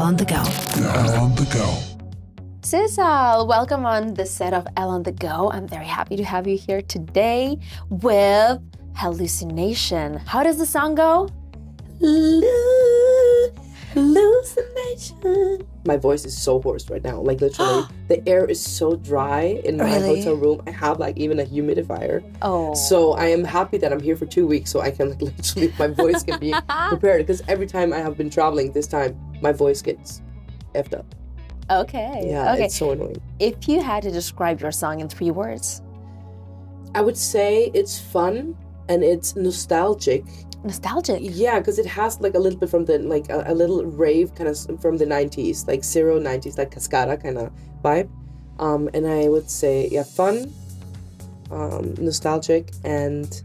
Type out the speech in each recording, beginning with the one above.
on the Go. Elle on the Go. Sissal, welcome on the set of Elle on the Go. I'm very happy to have you here today with Hallucination. How does the song go? Hallucination. My voice is so hoarse right now. Like literally, the air is so dry in my hotel room. I have like even a humidifier. Oh. So I am happy that I'm here for 2 weeks so I can like literally, my voice can be prepared. Because every time I have been traveling this time, my voice gets effed up. Okay. Yeah, okay. It's so annoying. If you had to describe your song in 3 words. I would say it's fun and it's nostalgic. Nostalgic? Yeah, because it has like a little bit from the, like a little rave kind of from the 90s, like 90s, like Cascada kind of vibe. And I would say, yeah, fun, nostalgic, and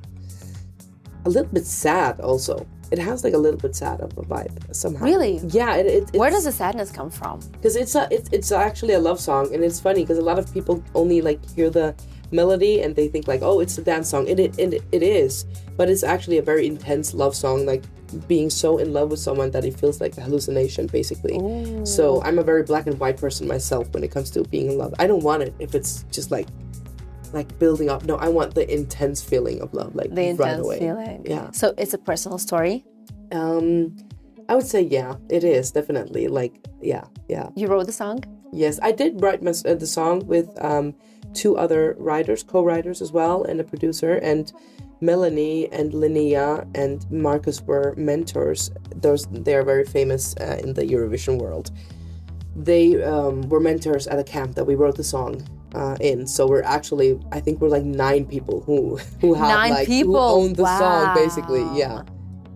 a little bit sad also. It has like a little bit sad of a vibe somehow. Really? Yeah. Where does the sadness come from? Because it's actually a love song, and it's funny because a lot of people only like hear the melody and they think like, oh, it's a dance song. It is, but it's actually a very intense love song, like being so in love with someone that it feels like a hallucination, basically. Ooh. So I'm a very black and white person myself when it comes to being in love. I don't want it if it's just like building up. No, I want the intense feeling of love, like the right intense away. Feeling. Yeah. So it's a personal story. I would say yeah, it is definitely like yeah. You wrote the song? Yes, I did write the song with 2 other writers, co-writers as well, and a producer. And Melanie and Linnea and Marcus were mentors. They are very famous in the Eurovision world. They were mentors at a camp that we wrote the song in. So we're actually, I think we're like 9 people who have who own the song basically. Yeah.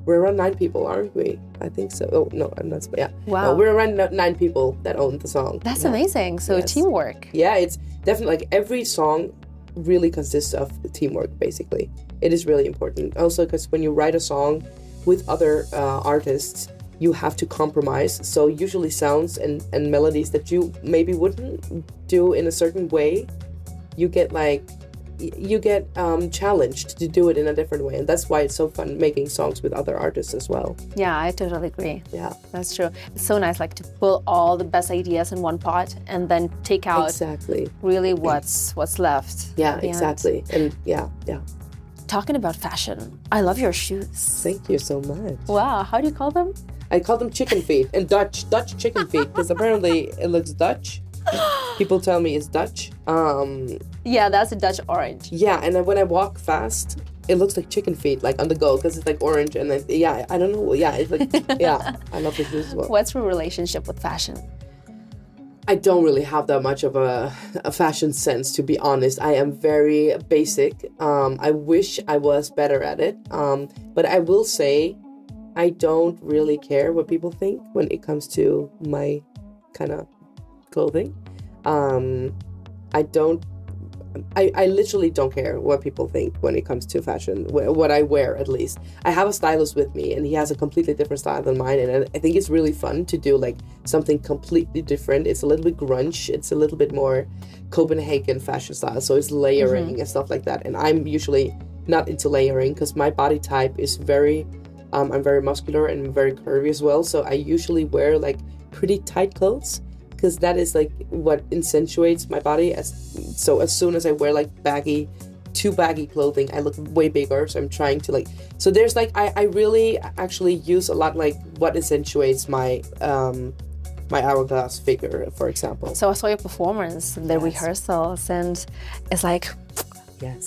We're around 9 people, aren't we? I think so. Oh, no, I'm not. Yeah. Wow. No, we're around 9 people that own the song. That's amazing. So teamwork. Yeah, it's definitely like every song really consists of teamwork, basically. It is really important. Also, because when you write a song with other artists, you have to compromise. So usually sounds and melodies that you maybe wouldn't do in a certain way, you get challenged to do it in a different way, and that's why it's so fun making songs with other artists as well. Yeah, I totally agree. Yeah, that's true. It's so nice, like to pull all the best ideas in one pot and then take out really what's left. Yeah, exactly. And yeah. Talking about fashion, I love your shoes. Thank you so much. Wow, how do you call them? I call them chicken feet, and Dutch chicken feet, because apparently it looks Dutch. People tell me it's Dutch. Yeah, that's a Dutch orange. Yeah, and then when I walk fast, it looks like chicken feet, like on the go, because it's like orange, and then, I don't know. Yeah, it's like, I love the shoes as well. What's your relationship with fashion? I don't really have that much of a fashion sense, to be honest. I am very basic. I wish I was better at it. But I will say, I don't really care what people think when it comes to my kind of clothing. I literally don't care what people think when it comes to fashion, what I wear at least. I have a stylist with me and he has a completely different style than mine, and I think it's really fun to do like something completely different. It's a little bit grunge, it's a little bit more Copenhagen fashion style, so it's layering and stuff like that. And I'm usually not into layering because my body type is very, I'm very muscular and very curvy as well, so I usually wear like pretty tight clothes, because that is like what accentuates my body. So as soon as I wear like too baggy clothing, I look way bigger. So I'm trying to like, so there's like, I really actually use a lot like what accentuates my my hourglass figure, for example. So I saw your performance, the rehearsals, and it's like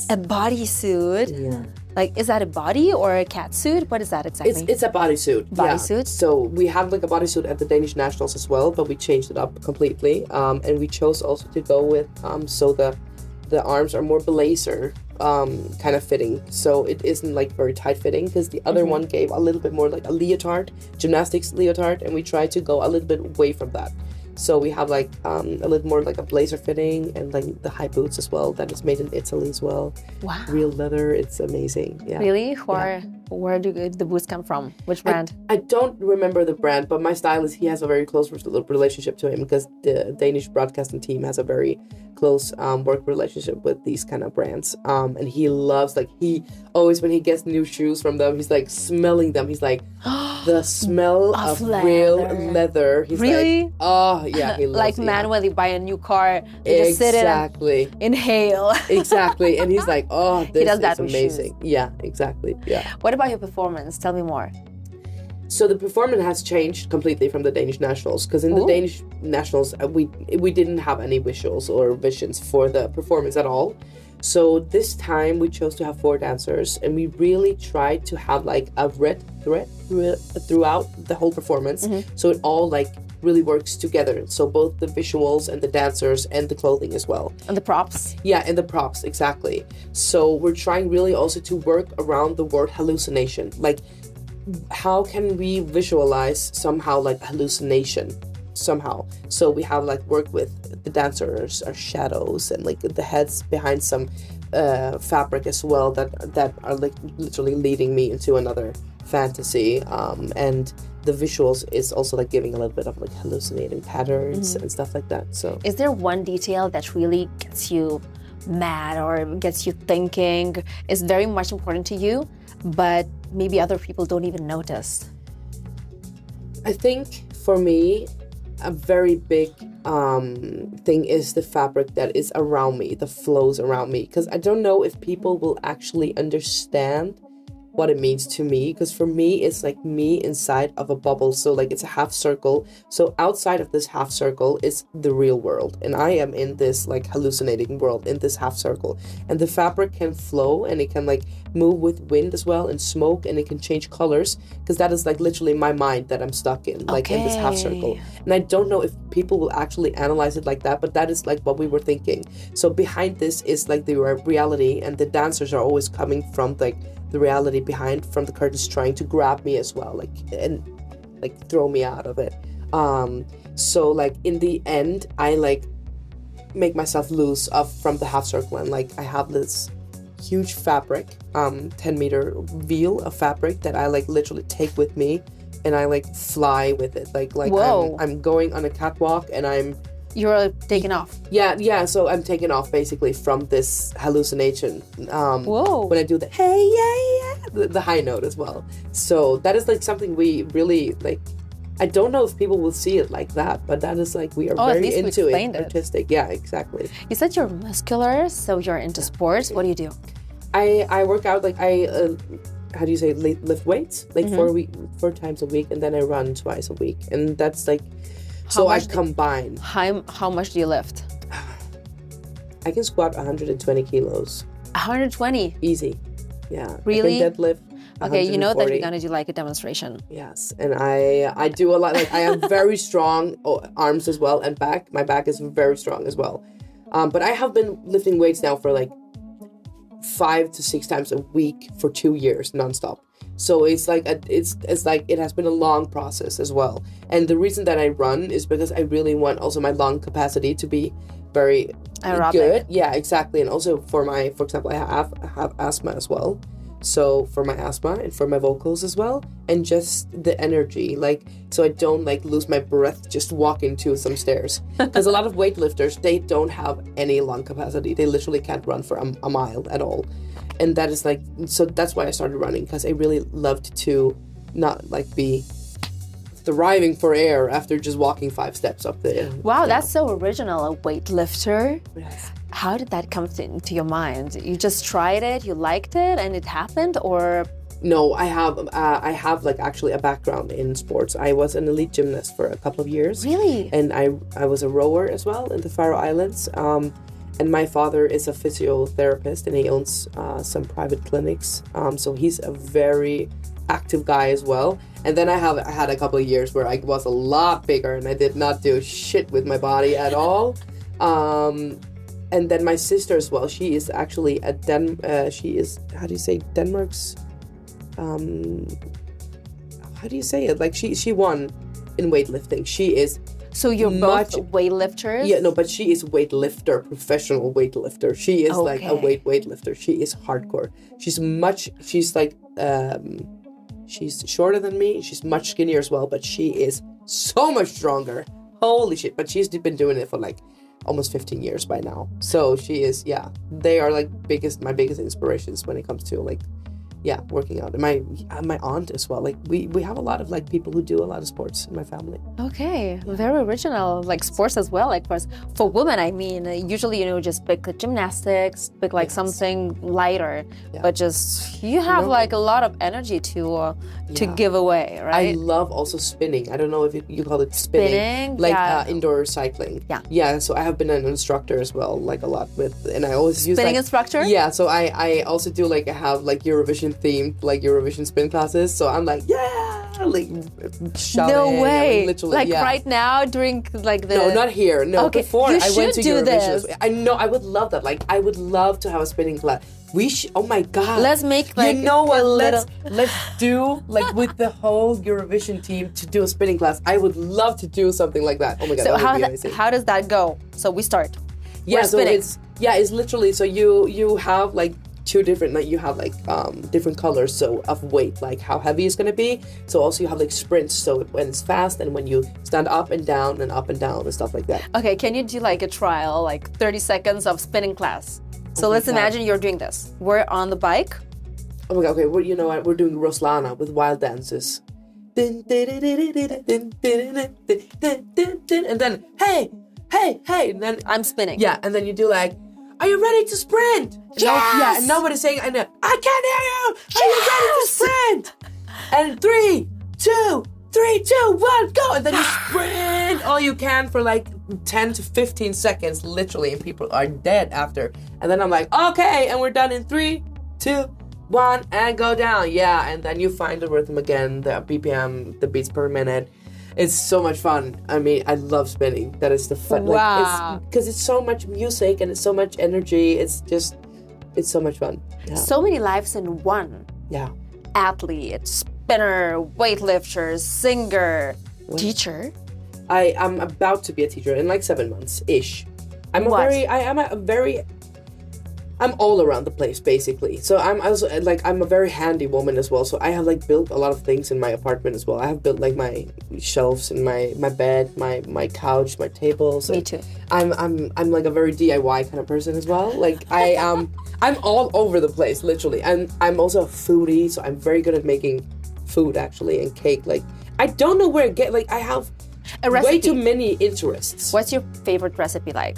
a bodysuit. Yeah. Like, is that a body or a cat suit? What is that exactly? It's a bodysuit. Bodysuit? Yeah. So we had like a bodysuit at the Danish Nationals as well, but we changed it up completely. And we chose also to go with, so the arms are more blazer kind of fitting. So it isn't like very tight fitting, because the other one gave a little bit more like a leotard, gymnastics leotard, and we tried to go a little bit away from that. So we have like a little more like a blazer fitting, and like the high boots as well that is made in Italy as well. Wow. Real leather. It's amazing. Yeah. Really? Where do the boots come from? Which brand? I don't remember the brand, but my stylist, he has a very close relationship to him, because the Danish broadcasting team has a very close work relationship with these kind of brands. And he loves, like, he always, when he gets new shoes from them, he's like smelling them. He's like, the smell of real leather. He's really? like, oh yeah, he loves like it. man when they buy a new car, they just sit and inhale. Exactly. And he's like, oh, this is amazing. Shoes. Yeah, exactly. Yeah. What about your performance? Tell me more. So the performance has changed completely from the Danish nationals, because in the Danish nationals we didn't have any visuals or visions for the performance at all. So this time we chose to have 4 dancers, and we really tried to have like a red thread throughout the whole performance. So it all like really works together. So both the visuals and the dancers and the clothing as well. And the props. Yeah, and the props, exactly. So we're trying really also to work around the word hallucination. Like, how can we visualize somehow like hallucination somehow? So we have like worked with the dancers, our shadows, and like the heads behind some fabric as well that are like literally leading me into another fantasy. And the visuals is also like giving a little bit of like hallucinating patterns and stuff like that. So is there one detail that really gets you mad or gets you thinking, is very much important to you, but maybe other people don't even notice? I think for me, a very big thing is the fabric that is around me, the flows around me, because I don't know if people will actually understand what it means to me, because for me it's like me inside of a bubble. So like it's a half circle, so outside of this half circle is the real world, and I am in this like hallucinating world in this half circle. And the fabric can flow, and it can like move with wind as well, and smoke, and it can change colors, because that is like literally my mind that I'm stuck in, like in this half circle. And I don't know if people will actually analyze it like that, but that is like what we were thinking. So behind this is like the reality, and the dancers are always coming from like the reality behind, from the curtains, trying to grab me as well, like, and like throw me out of it. So like in the end, I like make myself loose from the half circle, and like I have this huge fabric, 10-meter veil of fabric that I like literally take with me, and I like fly with it, like I'm going on a catwalk, and you're taking off. Yeah. So I'm taking off basically from this hallucination. When I do the hey, yeah, the high note as well. So that is like something we really like. I don't know if people will see it like that, but that is like we are very into it. Artistic. Yeah, exactly. You said you're muscular, so you're into sports. What do you do? I work out, like how do you say, lift weights, like 4 times a week, and then I run twice a week, and that's like. So I combine. How much do you lift? I can squat 120 kilos. 120? Easy. Yeah. Really? I can deadlift. Okay, you know that you're gonna do like a demonstration. Yes, and I do a lot. Like I have very strong arms as well, and back. My back is very strong as well. But I have been lifting weights now for like 5 to 6 times a week for 2 years nonstop. So it's like it's like it has been a long process as well. And the reason that I run is because I really want also my lung capacity to be very aerobic. Good. Yeah, exactly. And also for example, I have asthma as well. So for my asthma and for my vocals as well, and just the energy, like, so I don't like lose my breath just walking to some stairs. Because a lot of weightlifters, they don't have any lung capacity. They literally can't run for a mile at all. And that is like, so that's why I started running, because I really loved to not like be thriving for air after just walking 5 steps up there. Wow, that's so original, a weightlifter. Yes. How did that come into your mind? You just tried it, you liked it, and it happened, or? No, I have like actually a background in sports. I was an elite gymnast for a couple of years. Really? And I was a rower as well in the Faroe Islands. And my father is a physiotherapist, and he owns some private clinics. So he's a very active guy as well. And then I had a couple of years where I was a lot bigger, and I did not do shit with my body at all. And then my sister as well. She is actually she is, how do you say, Denmark's, how do you say it? Like she won in weightlifting. She is. So you're both weightlifters? Yeah, no, but she is weightlifter, professional weightlifter. She is like a weightlifter. She is hardcore. She's like, she's shorter than me. She's much skinnier as well, but she is so much stronger. Holy shit. But she's been doing it for like almost 15 years by now. So she is, yeah. They are like my biggest inspirations when it comes to like yeah, working out. And my aunt as well. Like we have a lot of like people who do a lot of sports in my family. Okay, very original. Like sports as well. Like for women, I mean, usually just pick gymnastics, pick like something lighter, but just you have like a lot of energy to give away, right? I love also spinning. I don't know if you call it spinning, like indoor cycling. Yeah. So I have been an instructor as well, like a lot with, and I always use spinning instructor. Yeah. So I also do like I have like Eurovision-themed like Eurovision spin classes. So I'm like like shouting. No way. Literally, like right now during like the. No, not here. No, okay. Before you I went to Eurovision. This. I know. I would love that. Like I would love to have a spinning class. Oh my god. Let's make like you know what? Let's do like with the whole Eurovision team to do a spinning class. I would love to do something like that. Oh my god. So that would be amazing. how does that go? So we start. Yeah. We're so spinning. it's literally so you have like two different like you have like different colors so of weight like how heavy it's gonna be. So also you have like sprints so when it's fast and when you stand up and down and stuff like that. Okay. Can you do like a trial like 30 seconds of spinning class? So let's imagine you're doing this. We're on the bike. Oh my god, okay, well, you know what? We're doing Roslana with wild dances. And then, hey, and then I'm spinning. Yeah, and then you do like, are you ready to sprint? Yes! And nobody's saying, I can't hear you! Are you ready to sprint? And 3, 2, 1, go! And then you sprint all you can for like 10 to 15 seconds, literally, and people are dead after. And then I'm like, okay, and we're done in 3, 2, 1, and go down. Yeah, and then you find the rhythm again, the BPM, the beats per minute. It's so much fun. I mean, I love spinning. That is the fun. Wow. Because it's so much music and it's so much energy. It's so much fun. Yeah. So many lives in one. Yeah. Athlete, spinner, weightlifter, singer, teacher. I'm about to be a teacher in like 7 months-ish. I'm all around the place basically. So I'm also like I'm a very handy woman as well. So I have like built a lot of things in my apartment as well. I have built like my shelves and my bed, my couch, my tables. Me too. I'm like a very DIY kind of person as well. Like I'm all over the place literally. And I'm also a foodie, so I'm very good at making food actually and cake. Like I don't know where to get like I have a recipe. Way too many interests. What's your favorite recipe like?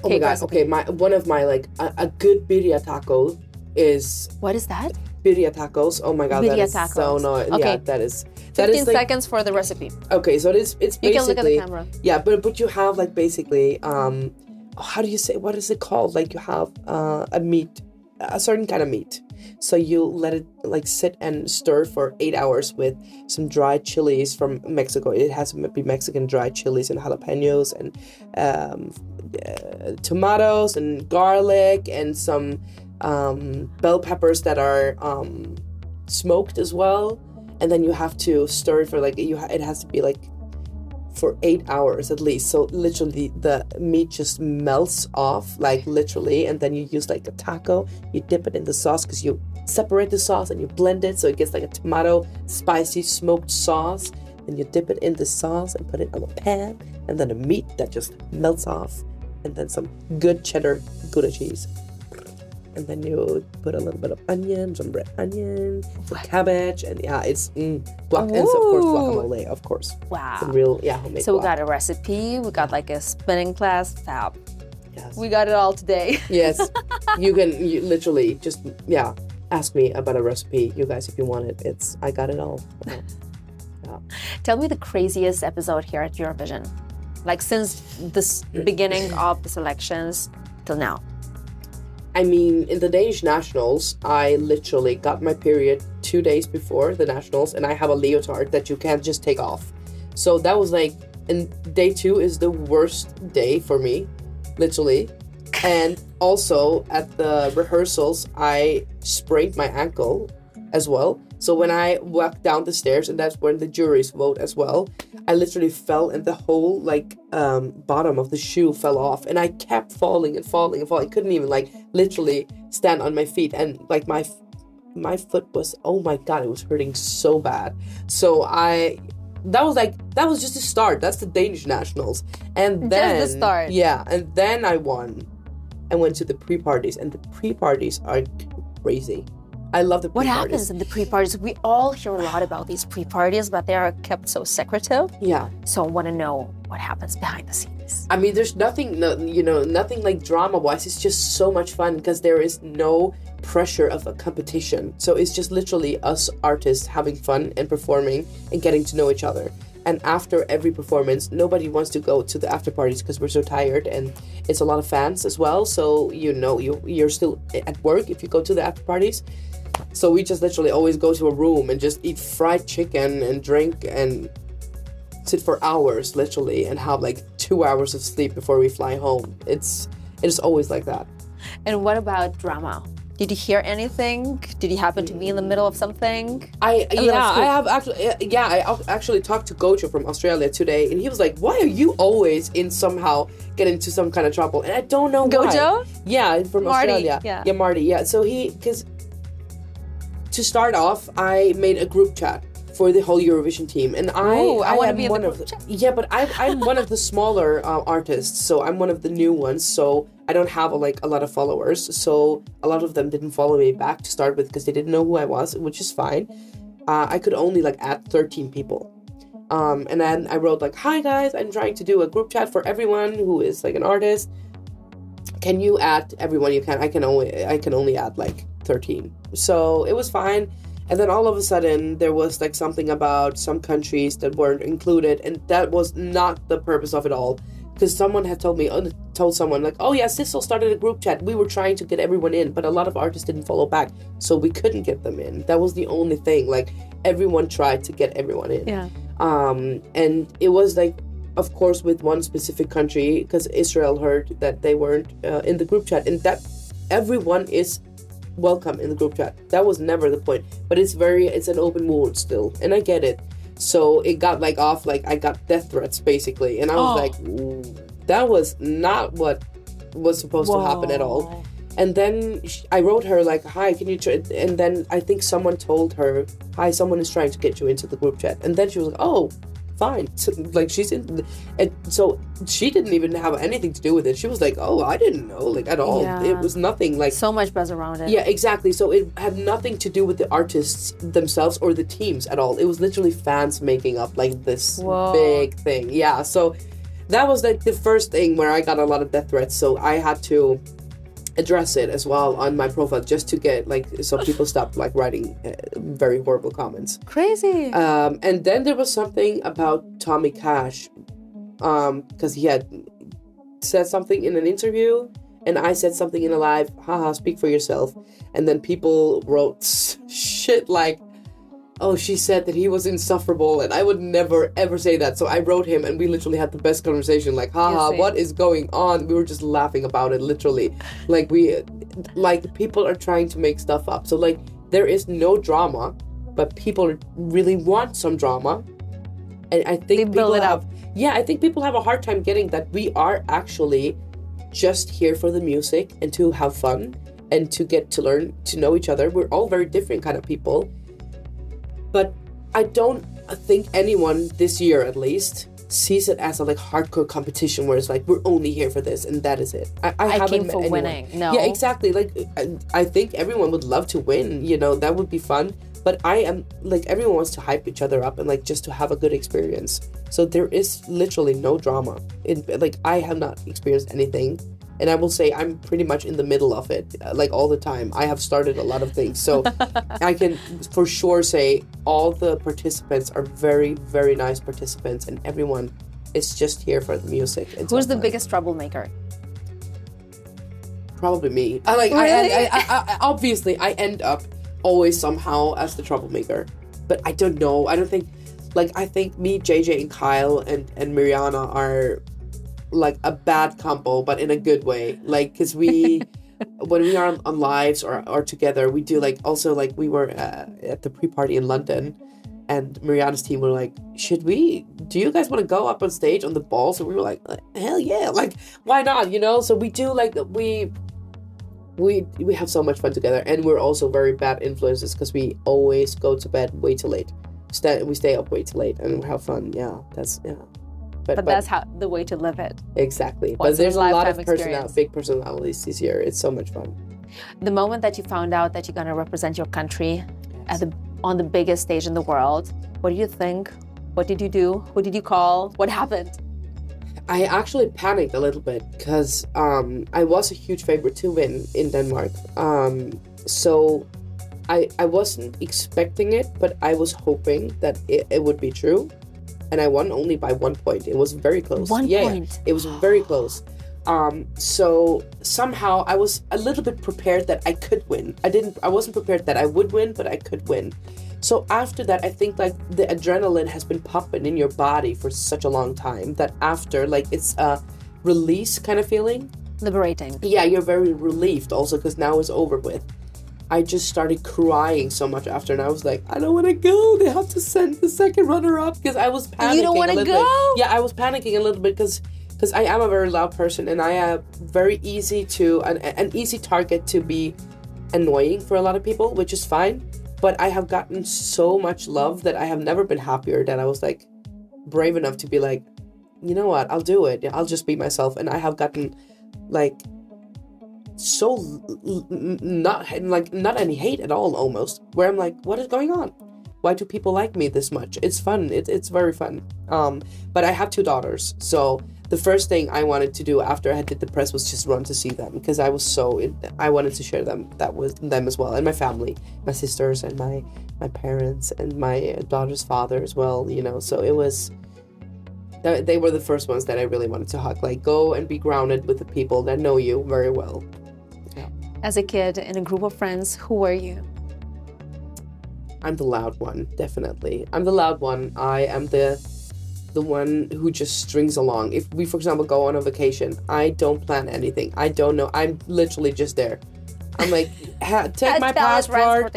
Oh my god, recipe. Okay, one of my like a good birria taco is... What is that? Birria tacos. Oh my god, birria that is tacos. so nice. Okay. Yeah, that is... 15 seconds for the recipe. Okay, so it's basically... You can look at the camera. Yeah, but you have like basically... how do you say... What is it called? Like you have a meat, a certain kind of meat. So you let it like sit and stir for 8 hours with some dried chilies from Mexico. It has to be Mexican dried chilies and jalapenos and tomatoes and garlic and some bell peppers that are smoked as well. And then you have to stir it for like it has to be like for 8 hours at least. So literally the meat just melts off, like literally, and then you use like a taco, you dip it in the sauce because you separate the sauce and you blend it so it gets like a tomato spicy smoked sauce. Then you dip it in the sauce and put it on a pan, and then the meat that just melts off, and then some good cheddar Gouda cheese. And then you put a little bit of onion, some red onion, some cabbage, and yeah, it's and of course guacamole, of course. Wow. Some real, homemade. So we got a recipe, we got like a spinning class, fab. Yes. We got it all today. Yes. You literally just, ask me about a recipe, you guys, if you want it. I got it all. Yeah. Tell me the craziest episode here at Eurovision. Like since the beginning of the selections till now. I mean, in the Danish nationals, I literally got my period 2 days before the nationals, and I have a leotard that you can't just take off. So that was like, and day 2 is the worst day for me, literally. And also at the rehearsals, I sprained my ankle as well. So when I walked down the stairs, and that's when the juries vote as well, I literally fell, and the whole bottom of the shoe fell off, and I kept falling and falling and falling. I couldn't even literally stand on my feet, and my foot was, oh my god, it was hurting so bad. So that was just the start. That's the Danish nationals, and then just the start. Yeah, and then I won. I went to the pre-parties, and the pre-parties are crazy. I love the What pre-parties. happens in the pre-parties? We all hear a lot about these pre-parties, but they are kept so secretive. Yeah. So I want to know what happens behind the scenes. I mean, there's nothing, nothing like drama-wise. It's just so much fun because there is no pressure of a competition. So it's just literally us artists having fun and performing and getting to know each other. And after every performance, nobody wants to go to the after parties because we're so tired, and it's a lot of fans as well. So you're still at work if you go to the after parties. So we just literally always go to a room and just eat fried chicken and drink and sit for hours literally and have like 2 hours of sleep before we fly home. It's always like that. And what about drama? Did you hear anything? Did you happen to be in the middle of something? I actually talked to Gojo from Australia today, and he was like, "Why are you always get into some kind of trouble?" And I don't know why. Gojo? Yeah, from Marty, Australia. yeah, Marty. Yeah, so because to start off, I made a group chat for the whole Eurovision team, and I want to be in one the of group chat. yeah, but I'm one of the smaller artists, so I'm one of the new ones. So I don't have a lot of followers. So a lot of them didn't follow me back to start with because they didn't know who I was, which is fine. I could only add 13 people, and then I wrote "Hi guys, I'm trying to do a group chat for everyone who is an artist. Can you add everyone you can? I can only add 13." So it was fine. And then all of a sudden, there was something about some countries that weren't included, and that was not the purpose of it all. Because someone had told someone "Oh yeah, Sissal started a group chat. We were trying to get everyone in, but a lot of artists didn't follow back, so we couldn't get them in." That was the only thing. Everyone tried to get everyone in. Yeah. And it was of course, with one specific country, because Israel heard that they weren't in the group chat, and that everyone is welcome in the group chat. That was never the point, but it's an open wound still, and I get it. So it got I got death threats basically, and I was ooh, that was not what was supposed to happen at all. And then I wrote her "Hi, can you and then I think someone told her, "Hi, someone is trying to get you into the group chat," and then she was "Oh, fine." So, she's in, and so she didn't even have anything to do with it. She was "Oh, I didn't know at all." Yeah. It was nothing so much buzz around it. Yeah, exactly. So it had nothing to do with the artists themselves or the teams at all. It was literally fans making up this big thing. Yeah, so that was the first thing where I got a lot of death threats. So I had to address it as well on my profile just to get so people stopped writing very horrible comments. Crazy. And then there was something about Tommy Cash, because he had said something in an interview, and I said something in a live, "Haha, speak for yourself." And then people wrote shit "Oh, she said that he was insufferable," and I would never ever say that. So I wrote him, and we literally had the best conversation. "Haha, what is going on?" We were just laughing about it, literally. People are trying to make stuff up. So there is no drama, but people really want some drama, and I think people have. Yeah, I think people have a hard time getting that we are actually just here for the music and to have fun and to get to learn to know each other. We're all very different kind of people. But I don't think anyone this year, at least, sees it as a hardcore competition where it's we're only here for this and that is it. I haven't came met for anyone. winning. No. Yeah, exactly. I think everyone would love to win. That would be fun. But I am everyone wants to hype each other up and just to have a good experience. So there is literally no drama. I have not experienced anything. And I will say I'm pretty much in the middle of it, all the time. I have started a lot of things. So I can for sure say all the participants are very, very nice participants. And everyone is just here for the music. Who's the biggest troublemaker? Probably me. Really? I obviously, I end up always somehow as the troublemaker. But I don't know. I don't think... I think me, JJ, and Kyle, and Rihanna are... a bad combo, but in a good way. Because we, when we are on lives or together, we do also we were at the pre-party in London, and Mariana's team were do you guys want to go up on stage on the ball? So we were hell yeah, why not? So we do we have so much fun together, and we're also very bad influences because we always go to bed way too late. We stay up way too late and we have fun. Yeah, that's But that's the way to live it. Exactly. But there's a lot of big personalities this year. It's so much fun. The moment that you found out that you're gonna represent your country on the biggest stage in the world, what do you think? What did you do? Who did you call? What happened? I actually panicked a little bit because I was a huge favorite to win in Denmark. So I wasn't expecting it, but I was hoping that it would be true. And I won only by 1 point. It was very close. One point? It was very close. So somehow I was a little bit prepared that I could win. I wasn't prepared that I would win, but I could win. So after that, I think like the adrenaline has been pumping in your body for such a long time that after, like, it's a release kind of feeling. Liberating. Yeah, you're very relieved also because now it's over with. I just started crying so much after, and I was like, I don't want to go. They have to send the second runner-up because I was panicking. You don't want to go? Yeah, I was panicking a little bit because I am a very loud person, and I am very easy to an easy target to be annoying for a lot of people, which is fine. But I have gotten so much love that I have never been happier that I was like brave enough to be like, you know what, I'll do it. I'll just be myself. And I have gotten like so not any hate at all almost, where I'm like, what is going on? Why do people like me this much? It's fun. It's very fun. But I have 2 daughters, so the first thing I wanted to do after I did the press was just run to see them because I wanted to share that with them as well, and my family, my sisters and my parents and my daughter's father as well, you know. So it was, they were the first ones that I really wanted to hug, like go and be grounded with the people that know you very well. Yeah. As a kid in a group of friends, who were you? I'm the loud one, definitely. I'm the loud one. I am the one who just strings along. If we, for example, go on a vacation, I don't plan anything. I don't know. I'm literally just there. I'm like, take my passport,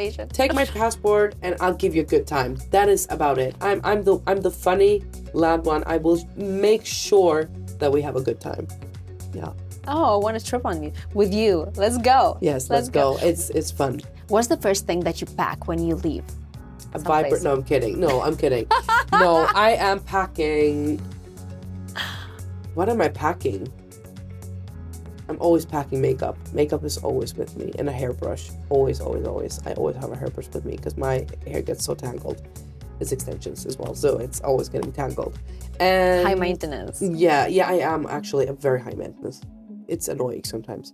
and I'll give you a good time. That is about it. I'm the funny, loud one. I will make sure that we have a good time. Yeah. Oh, I want to trip with you. Let's go. Yes, let's go. It's fun. What's the first thing that you pack when you leave? A vibrant. No, I'm kidding. No, I am packing. What am I packing? I'm always packing makeup. Makeup is always with me, and a hairbrush. Always, always, always. I always have a hairbrush with me because my hair gets so tangled. It's extensions as well, so it's always getting tangled. And high maintenance. Yeah, I am actually a very high maintenance. It's annoying sometimes.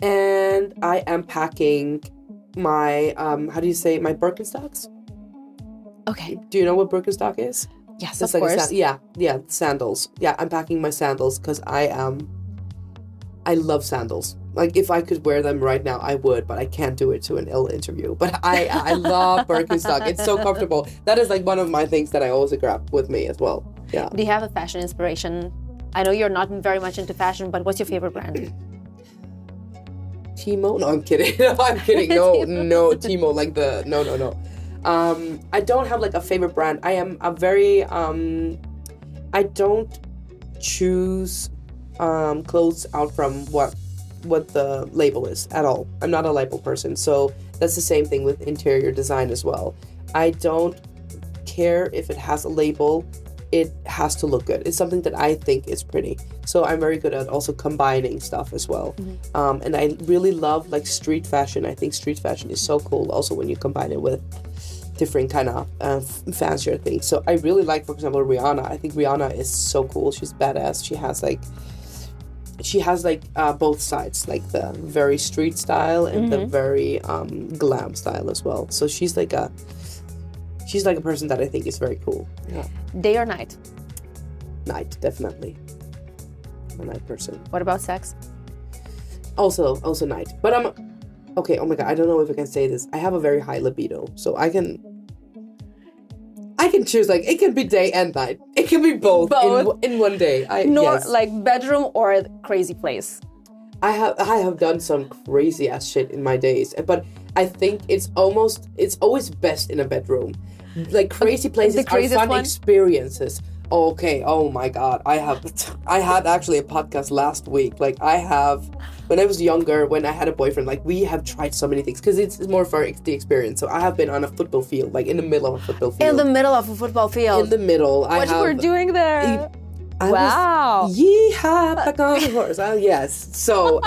And I am packing my how do you say, my Birkenstocks? Okay. Do you know what Birkenstock is? Yes, it's of like course. Yeah, sandals. Yeah, I'm packing my sandals because I love sandals. Like if I could wear them right now, I would, but I can't do it to an Elle interview. But I love Birkenstock. It's so comfortable. That is like one of my things that I always grab with me as well. Yeah. Do you have a fashion inspiration? I know you're not very much into fashion, but what's your favorite brand? Timo? No, I'm kidding. I'm kidding. No, Timo, like the no. I don't have like a favorite brand. I am a very I don't choose clothes out from what the label is at all. I'm not a label person, so that's the same thing with interior design as well. I don't care if it has a label. It has to look good. It's something that I think is pretty. So I'm very good at also combining stuff as well. Mm-hmm. And I really love like street fashion. I think street fashion is so cool also when you combine it with different kind of fancier things. So I really like, for example, Rihanna. I think Rihanna is so cool. She's badass. She has both sides, like the very street style and the very glam style as well. So she's like a person that I think is very cool. Yeah. Day or night? Night, definitely. I'm a night person. What about sex? Also night. But I'm okay. Oh my god, I don't know if I can say this. I have a very high libido, so I can choose. Like it can be day and night. It can be both. in one day. Yes. Like bedroom or crazy place. I have done some crazy ass shit in my days, but I think it's always best in a bedroom. Like crazy places are fun experiences. Okay, oh my god, I had actually a podcast last week. Like when I was younger, when I had a boyfriend, like we have tried so many things because it's more for the experience. So I have been on a football field, like in the middle of a football field. In the middle of a football field. In the middle, what you were doing there? Wow! Yeehaw! Back on the horse. Yes. So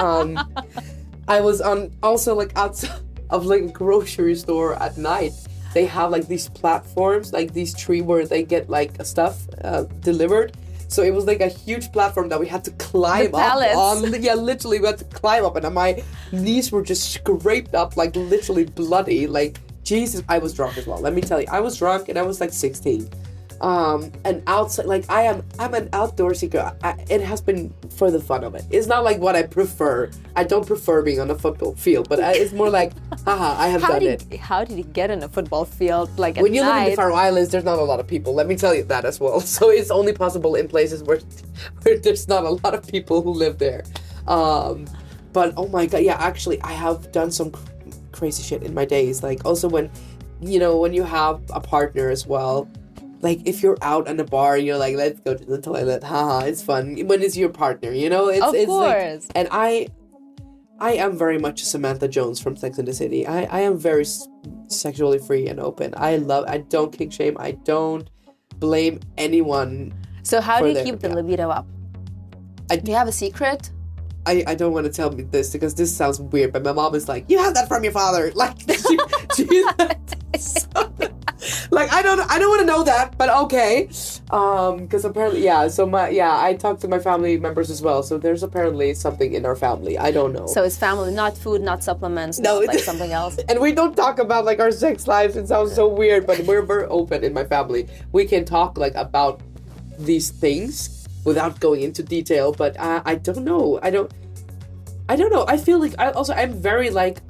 I was on also like outside of like a grocery store at night. They have like these platforms, like these tree where they get like stuff delivered. So it was like a huge platform that we had to climb up on. Yeah, literally we had to climb up, and my knees were just scraped up, like literally bloody. Like Jesus, I was drunk as well. Let me tell you, I was drunk and I was like 16. And outside, like I'm an outdoorsy girl. It has been for the fun of it. It's not like what I prefer. I don't prefer being on a football field, but it's more like, haha, I have done it. How did you get in a football field? Like when you live in the Faroe Islands, there's not a lot of people. Let me tell you that as well. So it's only possible in places where there's not a lot of people who live there. But oh my god, yeah, actually, I have done some crazy shit in my days. Like also when you have a partner as well. Like, if you're out in a bar and you're like, let's go to the toilet, haha, it's fun. When it's your partner, It's, of like, course. and I am very much Samantha Jones from Sex and the City. I am very sexually free and open. I don't kink shame. I don't blame anyone. So how do you keep the libido up? Do you have a secret? I don't want to tell me this because this sounds weird, but my mom is like, you have that from your father. Like, like I don't want to know that, but okay. Because apparently, so I talked to my family members as well. So there's apparently something in our family. I don't know. So it's family, not food, not supplements, no, not like something else. And we don't talk about like our sex lives. It sounds so weird, but we're very open in my family. We can talk like about these things without going into detail, but I don't know. I don't know. I feel like I'm very like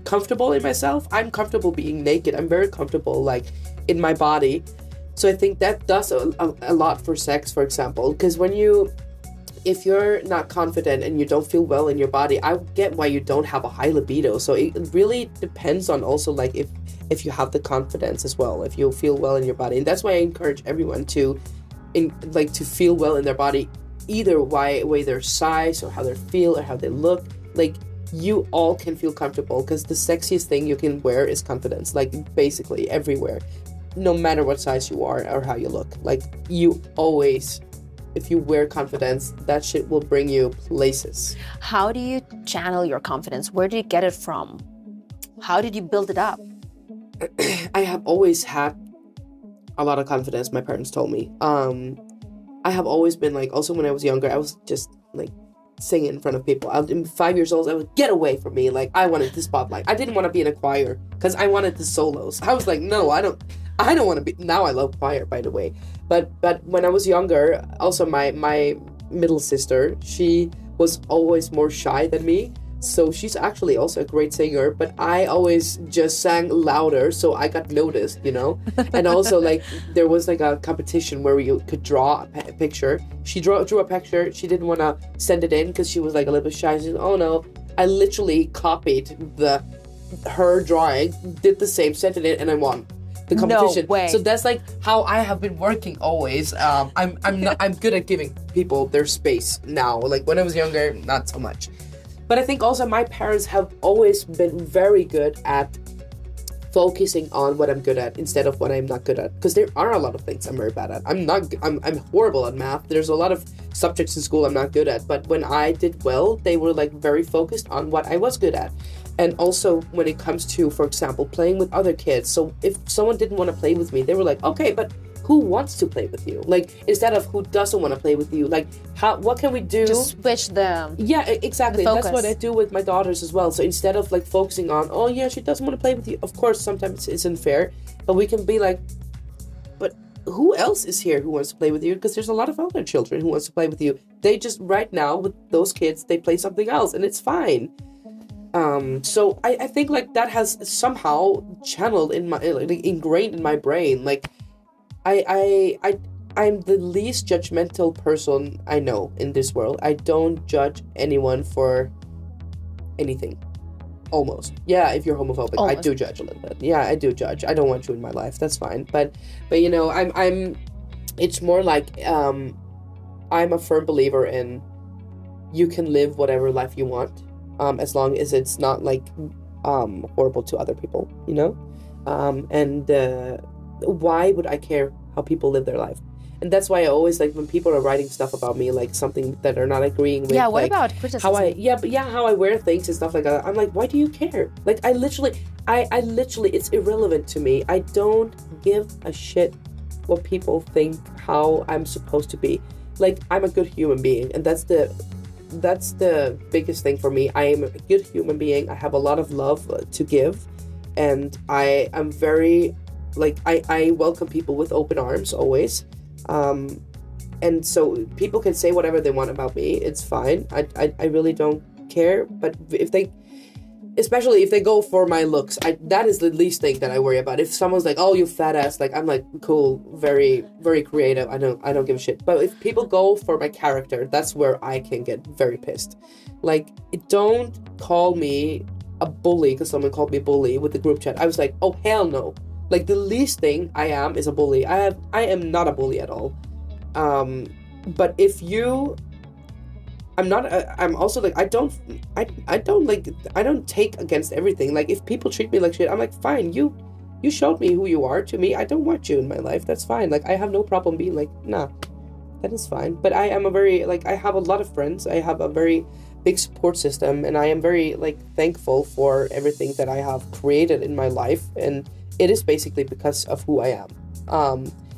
comfortable in myself. I'm comfortable being naked. I'm very comfortable like in my body. So I think that does a lot for sex, for example, because if you're not confident and you don't feel well in your body, I get why you don't have a high libido. So it really depends on also like if you have the confidence as well, if you feel well in your body. And that's why I encourage everyone to feel well in their body, either way their size or how they feel or how they look. Like, you all can feel comfortable, because the sexiest thing you can wear is confidence, like basically everywhere, no matter what size you are or how you look. Like, you always, if you wear confidence, that shit will bring you places. How do you channel your confidence? Where do you get it from? How did you build it up? I have always had a lot of confidence, my parents told me. I have always been like, also when I was younger, I was just like singing in front of people. In 5 years old, I would get away from me. Like, I wanted the spotlight. I didn't want to be in a choir because I wanted the solos. I was like, no, I don't want to be. Now I love choir, by the way. But when I was younger, also my middle sister, she was always more shy than me. So she's actually also a great singer, but I always just sang louder, so I got noticed, And also, like, there was like a competition where you could draw a picture. She drew a picture. She didn't want to send it in because she was like a little bit shy. She said, "Oh no!" I literally copied her drawing, did the same, sent it in, and I won the competition. No way. So that's like how I have been working always. I'm good at giving people their space now. Like, when I was younger, not so much. But I think also my parents have always been very good at focusing on what I'm good at instead of what I'm not good at. Because there are a lot of things I'm very bad at. I'm horrible at math. There's a lot of subjects in school I'm not good at. But when I did well, they were like very focused on what I was good at. And also when it comes to, for example, playing with other kids. So if someone didn't want to play with me, they were like, okay, but who wants to play with you? Like, instead of who doesn't want to play with you, like, what can we do? Just switch them. Yeah, exactly. That's what I do with my daughters as well. So instead of like focusing on, oh yeah, she doesn't want to play with you. Of course, sometimes it's unfair, but we can be like, but who else is here who wants to play with you? Because there's a lot of other children who wants to play with you. They just, right now, with those kids, they play something else, and it's fine. So I think like that has somehow channeled in my, like, ingrained in my brain. Like, I'm the least judgmental person I know in this world. I don't judge anyone for anything. Almost. Yeah, if you're homophobic, almost. I do judge a little bit. Yeah, I do judge. I don't want you in my life. That's fine. But I'm it's more like I'm a firm believer in you can live whatever life you want, as long as it's not like horrible to other people, and why would I care how people live their life? And that's why I always like when people are writing stuff about me, like something that are not agreeing with. Yeah, what like, about criticism? How I wear things and stuff like that. I'm like, why do you care? Like, I literally, it's irrelevant to me. I don't give a shit what people think, how I'm supposed to be. Like, I'm a good human being, and that's the biggest thing for me. I am a good human being. I have a lot of love to give, and I am very, like, I welcome people with open arms always. And so people can say whatever they want about me. It's fine. I really don't care. But especially if they go for my looks, that is the least thing that I worry about. If someone's like, "Oh, you fat ass," like I'm like, cool, very, very creative. I don't give a shit. But if people go for my character, that's where I can get very pissed. Like, don't call me a bully because someone called me bully with the group chat. I was like, oh hell no. Like, the least thing I am is a bully. I am not a bully at all. But if you, I'm also like, I don't take against everything. Like, if people treat me like shit, I'm like, fine, you showed me who you are to me. I don't want you in my life. That's fine. Like, I have no problem being like, nah, that is fine. But I am I have a lot of friends. I have a very big support system, and I am very, like, thankful for everything that I have created in my life. And it is basically because of who I am.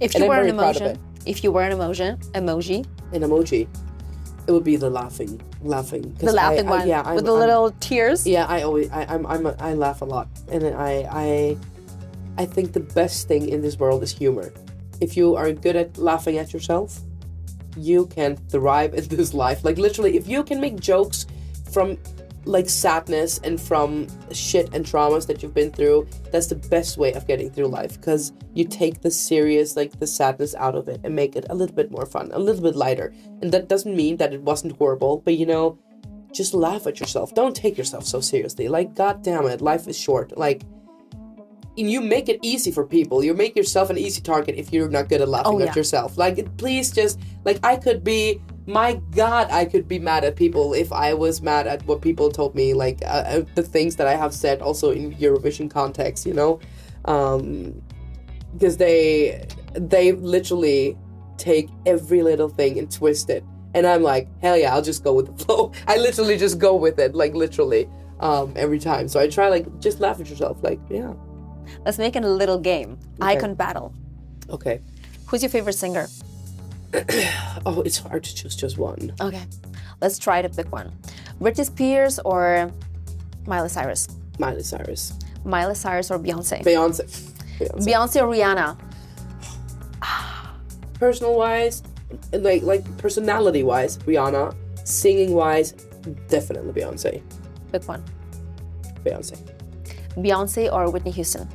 If you were an emoji, an emoji, it would be the laughing. The laughing one, with the little tears. Yeah, I laugh a lot, and I think the best thing in this world is humor. If you are good at laughing at yourself, you can thrive in this life. Like, literally, if you can make jokes from, like, sadness and from shit and traumas that you've been through, that's the best way of getting through life, because you take the serious, like, the sadness out of it and make it a little bit more fun, a little bit lighter. And that doesn't mean that it wasn't horrible, but, you know, just laugh at yourself. Don't take yourself so seriously. Like, god damn it, life is short. Like, and you make it easy for people. You make yourself an easy target if you're not good at laughing at yourself. Like, please just, like, I could be mad at people if I was mad at what people told me, like, the things that I have said also in Eurovision context, you know? Because they literally take every little thing and twist it. And I'm like, hell yeah, I'll just go with the flow. I literally just go with it, like, literally, every time. So I try, like, just laugh at yourself, like, yeah. Let's make it a little game. Okay. Icon battle. Okay. Who's your favorite singer? Oh, it's hard to choose just one. Okay. Let's try to pick one. Britney Spears or Miley Cyrus? Miley Cyrus. Miley Cyrus or Beyoncé? Beyoncé. Beyoncé or Rihanna? Personal-wise, like personality-wise, Rihanna. Singing-wise, definitely Beyoncé. Pick one. Beyoncé. Beyoncé or Whitney Houston?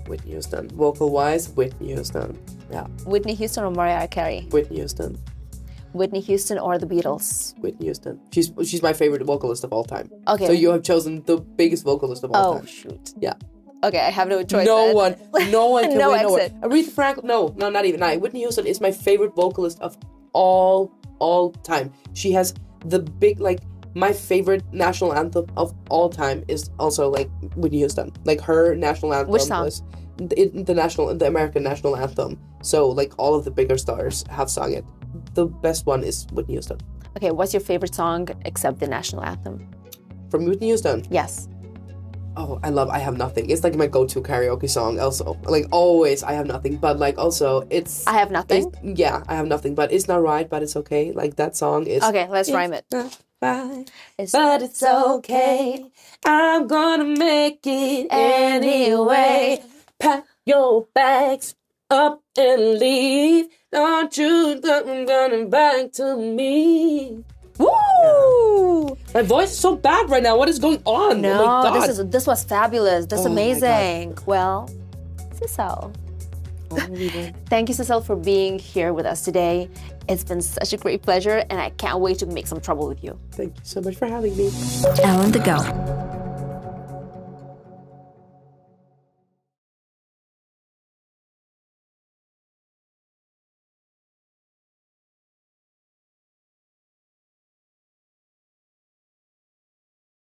Whitney Houston. Vocal-wise, Whitney Houston. Yeah. Whitney Houston or Mariah Carey? Whitney Houston. Whitney Houston or the Beatles? Whitney Houston. She's my favorite vocalist of all time. Okay. So you have chosen the biggest vocalist of all time. Oh, shoot. Yeah. Okay, I have no choice. No one can no win. exit. Aretha Franklin. No, not even. Whitney Houston is my favorite vocalist of all time. She has the big, like, my favorite national anthem of all time is also, like, Whitney Houston. Like, her national anthem. Which song? Was the American national anthem. So, like, all of the bigger stars have sung it. The best one is Whitney Houston. Okay, what's your favorite song except the national anthem? From Whitney Houston? Yes. Oh, I Have Nothing. It's like my go-to karaoke song also. Like, always, I Have Nothing. But, like, also, it's... I Have Nothing? Yeah, I Have Nothing. But it's not right, but it's okay. Like, that song is... Okay, let's rhyme it. But it's okay. I'm gonna make it anyway. Pack your bags up and leave. Don't you come running back to me. Woo! Yeah. My voice is so bad right now. What is going on? No, oh my God. this was fabulous. This is amazing. Well, Sissal. Thank you, Sissal, for being here with us today. It's been such a great pleasure, and I can't wait to make some trouble with you. Thank you so much for having me. Elle on the go.